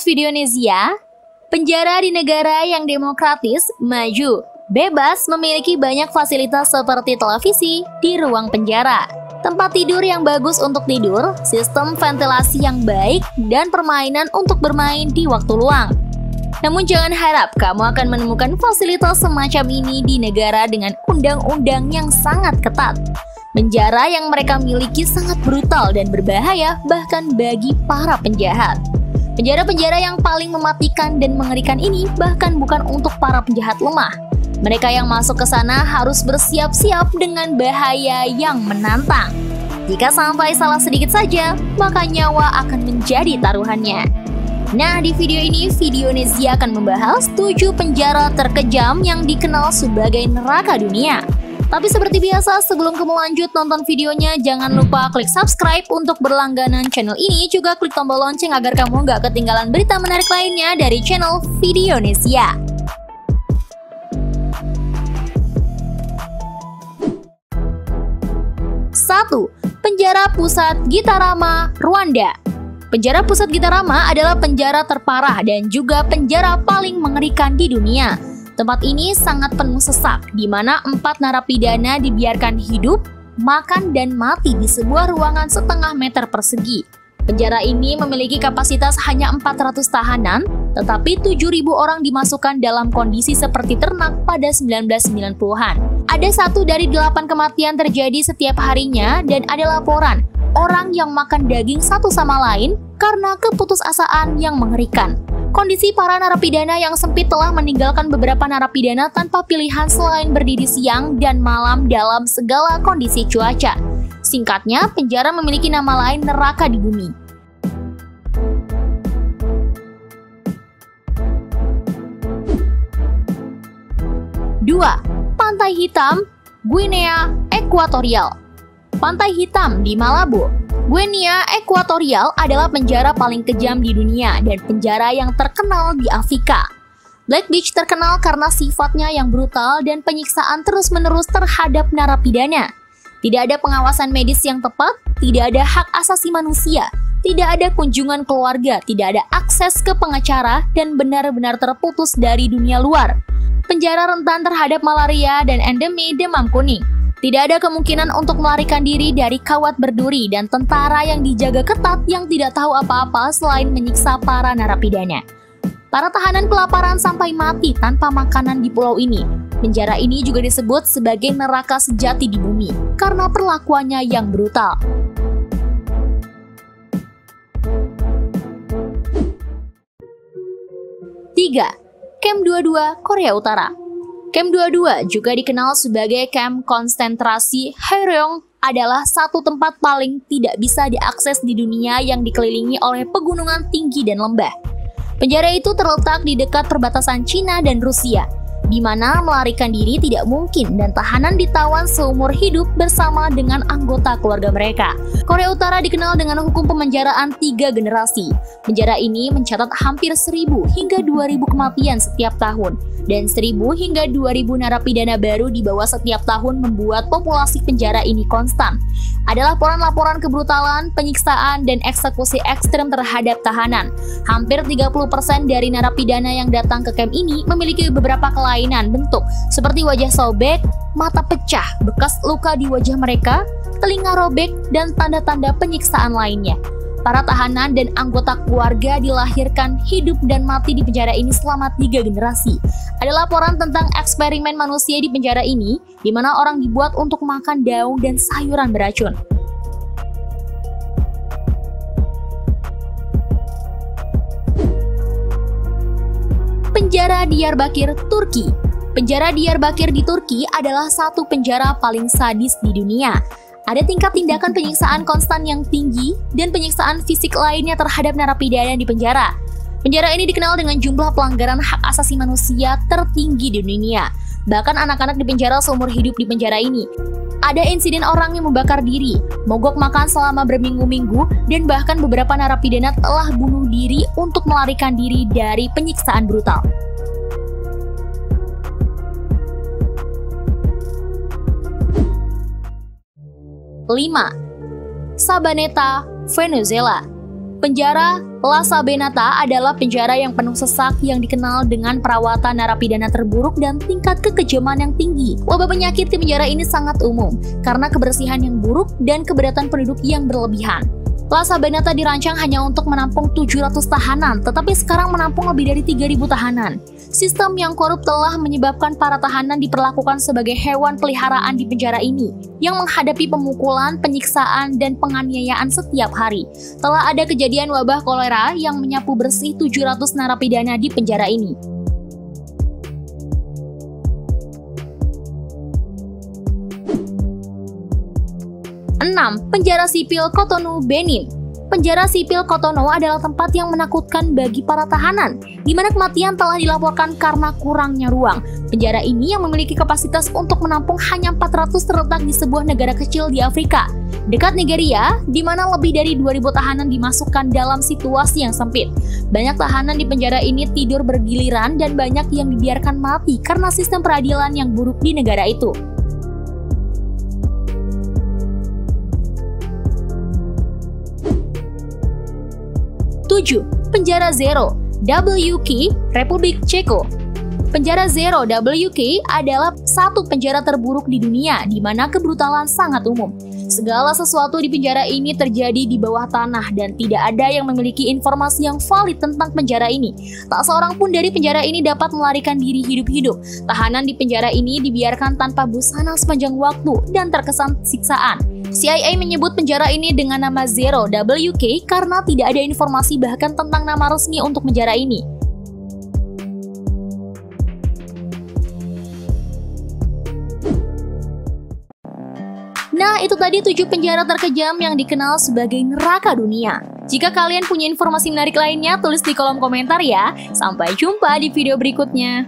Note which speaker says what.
Speaker 1: video Nezia, penjara di negara yang demokratis, maju, bebas memiliki banyak fasilitas seperti televisi di ruang penjara, tempat tidur yang bagus untuk tidur, sistem ventilasi yang baik, dan permainan untuk bermain di waktu luang. Namun jangan harap kamu akan menemukan fasilitas semacam ini di negara dengan undang-undang yang sangat ketat. Penjara yang mereka miliki sangat brutal dan berbahaya bahkan bagi para penjahat. Penjara-penjara yang paling mematikan dan mengerikan ini bahkan bukan untuk para penjahat lemah. Mereka yang masuk ke sana harus bersiap-siap dengan bahaya yang menantang. Jika sampai salah sedikit saja, maka nyawa akan menjadi taruhannya. Nah, di video ini, video Nezia akan membahas 7 penjara terkejam yang dikenal sebagai neraka dunia. Tapi seperti biasa, sebelum kamu lanjut nonton videonya, jangan lupa klik subscribe untuk berlangganan channel ini, juga klik tombol lonceng agar kamu nggak ketinggalan berita menarik lainnya dari channel Video Nezia. 1. Penjara Pusat Gitarama, Rwanda. Penjara Pusat Gitarama adalah penjara terparah dan juga penjara paling mengerikan di dunia. Tempat ini sangat penuh sesak, di mana 4 narapidana dibiarkan hidup, makan, dan mati di sebuah ruangan setengah meter persegi. Penjara ini memiliki kapasitas hanya 400 tahanan, tetapi 7.000 orang dimasukkan dalam kondisi seperti ternak pada 1990-an. Ada 1 dari 8 kematian terjadi setiap harinya dan ada laporan orang yang makan daging satu sama lain karena keputusasaan yang mengerikan. Kondisi para narapidana yang sempit telah meninggalkan beberapa narapidana tanpa pilihan selain berdiri siang dan malam dalam segala kondisi cuaca. Singkatnya, penjara memiliki nama lain neraka di bumi. 2. Pantai Hitam, Guinea Ekuatorial. Pantai Hitam di Malabo, Guinea Ekuatorial adalah penjara paling kejam di dunia dan penjara yang terkenal di Afrika. Black Beach terkenal karena sifatnya yang brutal dan penyiksaan terus-menerus terhadap narapidana. Tidak ada pengawasan medis yang tepat, tidak ada hak asasi manusia, tidak ada kunjungan keluarga, tidak ada akses ke pengacara, dan benar-benar terputus dari dunia luar. Penjara rentan terhadap malaria dan endemi demam kuning. Tidak ada kemungkinan untuk melarikan diri dari kawat berduri dan tentara yang dijaga ketat yang tidak tahu apa-apa selain menyiksa para narapidana. Para tahanan kelaparan sampai mati tanpa makanan di pulau ini. Penjara ini juga disebut sebagai neraka sejati di bumi karena perlakuannya yang brutal. 3. Camp 22, Korea Utara. Camp 22 juga dikenal sebagai kamp konsentrasi Haeryong, adalah satu tempat paling tidak bisa diakses di dunia yang dikelilingi oleh pegunungan tinggi dan lembah. Penjara itu terletak di dekat perbatasan Cina dan Rusia, di mana melarikan diri tidak mungkin dan tahanan ditawan seumur hidup bersama dengan anggota keluarga mereka. Korea Utara dikenal dengan hukum pemenjaraan 3 generasi. Penjara ini mencatat hampir 1.000 hingga 2.000 kematian setiap tahun, dan 1.000 hingga 2.000 narapidana baru dibawa setiap tahun membuat populasi penjara ini konstan. Ada laporan-laporan kebrutalan, penyiksaan, dan eksekusi ekstrem terhadap tahanan. Hampir 30% dari narapidana yang datang ke kamp ini memiliki beberapa kelainan bentuk, seperti wajah sobek, mata pecah, bekas luka di wajah mereka, telinga robek, dan tanda-tanda penyiksaan lainnya. Para tahanan dan anggota keluarga dilahirkan hidup dan mati di penjara ini selama 3 generasi. Ada laporan tentang eksperimen manusia di penjara ini, di mana orang dibuat untuk makan daun dan sayuran beracun. Penjara Diyarbakir, Turki. Penjara Diyarbakir di Turki adalah satu penjara paling sadis di dunia. Ada tingkat tindakan penyiksaan konstan yang tinggi dan penyiksaan fisik lainnya terhadap narapidana di penjara. Penjara ini dikenal dengan jumlah pelanggaran hak asasi manusia tertinggi di dunia. Bahkan anak-anak di penjara seumur hidup di penjara ini. Ada insiden orang yang membakar diri, mogok makan selama berminggu-minggu, dan bahkan beberapa narapidana telah bunuh diri untuk melarikan diri dari penyiksaan brutal. 5. Sabaneta, Venezuela. Penjara La Sabenata adalah penjara yang penuh sesak yang dikenal dengan perawatan narapidana terburuk dan tingkat kekejaman yang tinggi. Wabah penyakit di penjara ini sangat umum karena kebersihan yang buruk dan keberatan penduduk yang berlebihan. La Sabenata dirancang hanya untuk menampung 700 tahanan, tetapi sekarang menampung lebih dari 3.000 tahanan. Sistem yang korup telah menyebabkan para tahanan diperlakukan sebagai hewan peliharaan di penjara ini, yang menghadapi pemukulan, penyiksaan, dan penganiayaan setiap hari. Telah ada kejadian wabah kolera yang menyapu bersih 700 narapidana di penjara ini. 6. Penjara Sipil Cotonou, Benin. Penjara Sipil Cotonou adalah tempat yang menakutkan bagi para tahanan, di mana kematian telah dilaporkan karena kurangnya ruang. Penjara ini yang memiliki kapasitas untuk menampung hanya 400 terletak di sebuah negara kecil di Afrika, dekat Nigeria, di mana lebih dari 2.000 tahanan dimasukkan dalam situasi yang sempit. Banyak tahanan di penjara ini tidur bergiliran dan banyak yang dibiarkan mati karena sistem peradilan yang buruk di negara itu. 7. Penjara Zero, WK, Republik Ceko. Penjara Zero WK adalah satu penjara terburuk di dunia di mana kebrutalan sangat umum. Segala sesuatu di penjara ini terjadi di bawah tanah dan tidak ada yang memiliki informasi yang valid tentang penjara ini. Tak seorang pun dari penjara ini dapat melarikan diri hidup-hidup. Tahanan di penjara ini dibiarkan tanpa busana sepanjang waktu dan terkesan siksaan. CIA menyebut penjara ini dengan nama Zero WK karena tidak ada informasi bahkan tentang nama resmi untuk penjara ini. Nah, itu tadi 7 penjara terkejam yang dikenal sebagai neraka dunia. Jika kalian punya informasi menarik lainnya, tulis di kolom komentar ya. Sampai jumpa di video berikutnya.